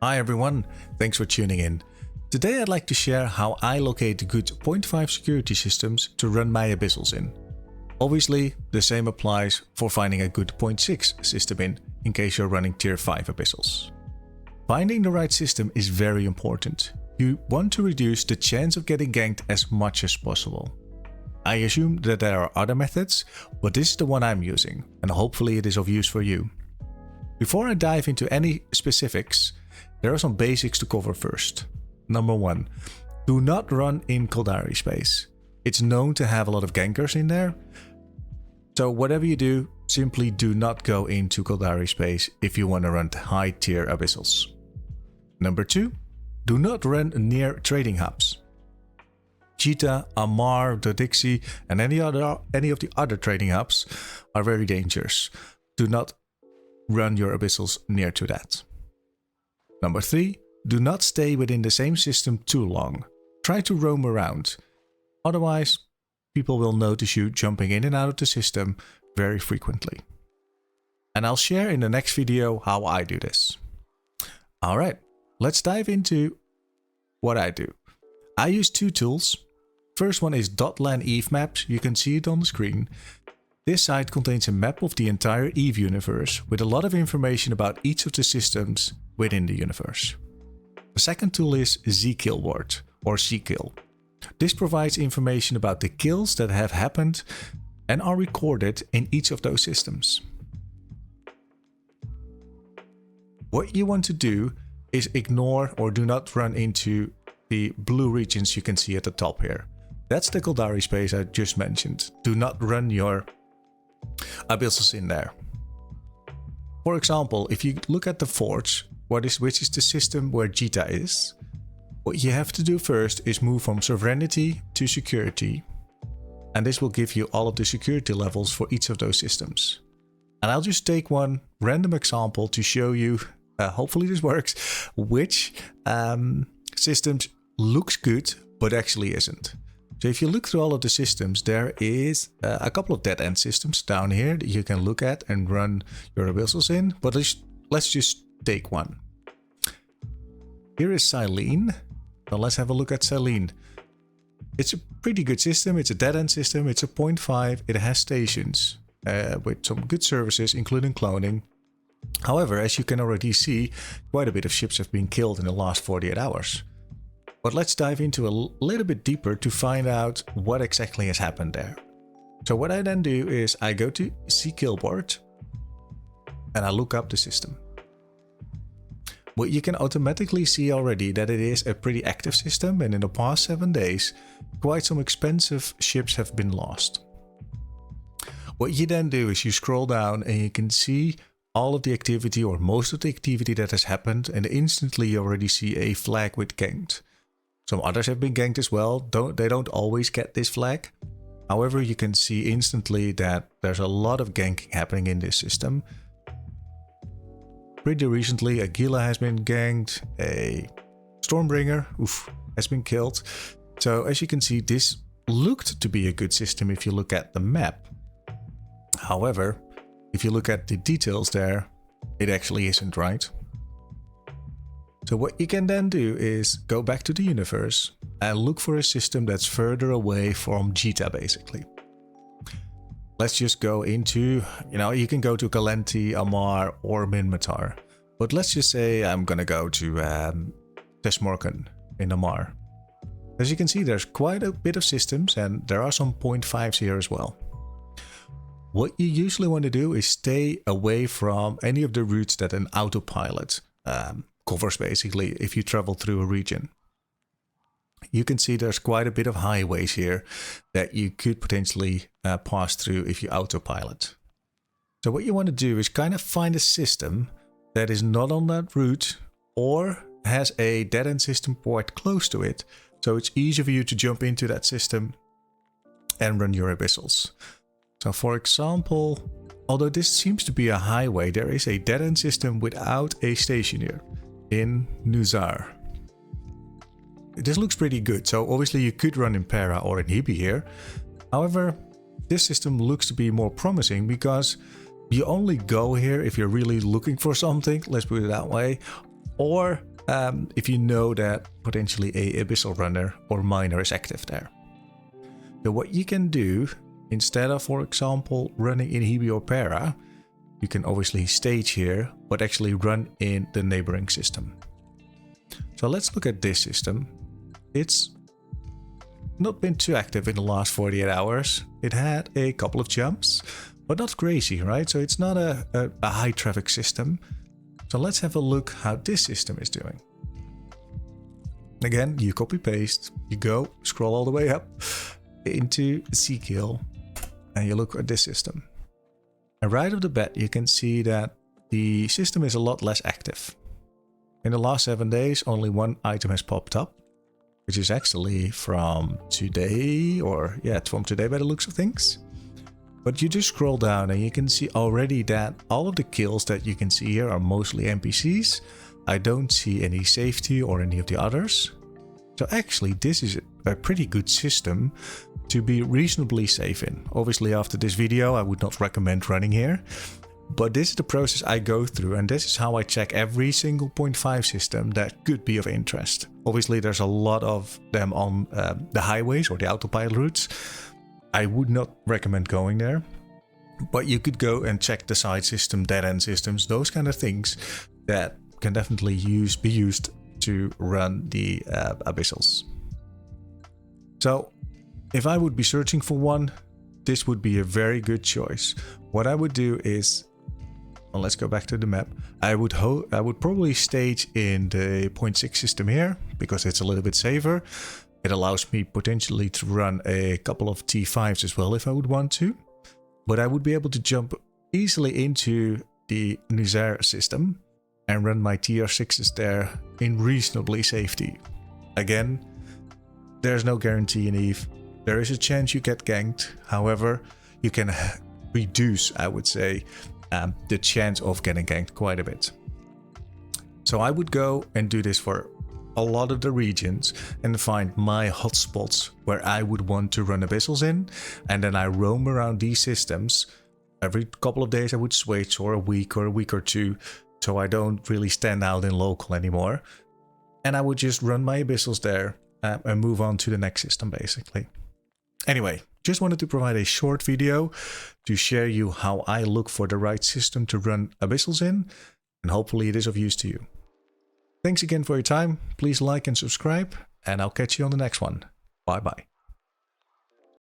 Hi everyone, thanks for tuning in. Today I'd like to share how I locate good 0.5 security systems to run my Abyssals in. Obviously, the same applies for finding a good 0.6 system in case you're running tier 5 Abyssals. Finding the right system is very important. You want to reduce the chance of getting ganked as much as possible. I assume that there are other methods, but this is the one I'm using, and hopefully it is of use for you. Before I dive into any specifics, there are some basics to cover first. Number 1. Do not run in Caldari space. It's known to have a lot of gankers in there. So whatever you do, simply do not go into Caldari space if you want to run high tier Abyssals. Number 2. Do not run near trading hubs. Cheetah, Amar, Dodixie and any of the other trading hubs are very dangerous. Do not run your Abyssals near to that. Number 3. Do not stay within the same system too long. Try to roam around. Otherwise, people will notice you jumping in and out of the system very frequently. And I'll share in the next video how I do this. Alright, let's dive into what I do. I use two tools. First one is Dotlan Eve Maps. You can see it on the screen. This site contains a map of the entire Eve universe with a lot of information about each of the systems within the universe. The second tool is Zkillboard or Zkill. This provides information about the kills that have happened and are recorded in each of those systems. What you want to do is ignore or do not run into the blue regions you can see at the top here. That's the Caldari space I just mentioned. Do not run your Abyssals in there. For example, if you look at the Forge, which is the system where Jita is, what you have to do first is move from sovereignty to security, and this will give you all of the security levels for each of those systems. And I'll just take one random example to show you, hopefully this works, which systems looks good but actually isn't. So if you look through all of the systems, there is a couple of dead end systems down here that you can look at and run your Abyssals in, but let's just take one. Here is Silene. So let's have a look at Silene. It's a pretty good system. It's a dead end system. It's a 0.5. It has stations with some good services, including cloning. However, as you can already see, quite a bit of ships have been killed in the last 48 hours. But let's dive into a little bit deeper to find out what exactly has happened there. So what I then do is I go to Zkillboard and I look up the system. Well, you can automatically see already that it is a pretty active system, and in the past 7 days, quite some expensive ships have been lost. What you then do is you scroll down and you can see all of the activity or most of the activity that has happened, and instantly you already see a flag with ganked. Some others have been ganked as well. They don't always get this flag. However, you can see instantly that there's a lot of ganking happening in this system. Pretty recently, a Gila has been ganked, a Stormbringer has been killed. So as you can see, this looked to be a good system if you look at the map. However, if you look at the details there, it actually isn't right. So what you can then do is go back to the universe and look for a system that's further away from Jita basically. Let's just go into, you can go to Galenti, Amar or Minmatar. But let's just say I'm gonna go to Teshmorkan in Amar. As you can see, there's quite a bit of systems and there are some 0.5s here as well. What you usually want to do is stay away from any of the routes that an autopilot covers basically if you travel through a region. You can see there's quite a bit of highways here that you could potentially pass through if you autopilot. So what you want to do is kind of find a system that is not on that route or has a dead end system quite close to it. So it's easy for you to jump into that system and run your Abyssals. So for example, although this seems to be a highway, there is a dead end system without a station here in Nuzar. This looks pretty good, so obviously you could run in Para or in Hibi here. However, this system looks to be more promising because you only go here if you're really looking for something, let's put it that way, or if you know that potentially a Abyssal runner or miner is active there. So what you can do, instead of, for example, running in Hebe or Para, you can obviously stage here, but actually run in the neighboring system. So let's look at this system. It's not been too active in the last 48 hours. It had a couple of jumps, but not crazy, right? So it's not a high traffic system. So let's have a look how this system is doing. Again, you copy paste, you go, scroll all the way up into Zkill, and you look at this system. And right off the bat, you can see that the system is a lot less active. In the last 7 days, only one item has popped up, which is actually from today, or yeah, it's from today by the looks of things. But you just scroll down and you can see already that all of the kills that you can see here are mostly NPCs. I don't see any safety or any of the others. So actually, this is a pretty good system to be reasonably safe in. Obviously, after this video, I would not recommend running here. But this is the process I go through, and this is how I check every single 0.5 system that could be of interest. Obviously, there's a lot of them on the highways or the autopilot routes. I would not recommend going there. But you could go and check the side system, dead-end systems, those kind of things that can definitely be used to run the Abyssals. So, if I would be searching for one, this would be a very good choice. What I would do is, well, let's go back to the map. I would probably stage in the 0.6 system here, because it's a little bit safer. It allows me potentially to run a couple of T5s as well if I would want to. But I would be able to jump easily into the Nizer system and run my TR6s there in reasonably safety. Again, there's no guarantee in Eve. There is a chance you get ganked. However, you can reduce, I would say, the chance of getting ganked quite a bit. So I would go and do this for a lot of the regions and find my hotspots where I would want to run Abyssals in, and then I roam around these systems. Every couple of days I would switch, or a week or two, so I don't really stand out in local anymore. And I would just run my Abyssals there and move on to the next system basically. Anyway, just wanted to provide a short video to share you how I look for the right system to run Abyssals in, and hopefully it is of use to you. Thanks again for your time. Please like and subscribe, and I'll catch you on the next one. Bye bye.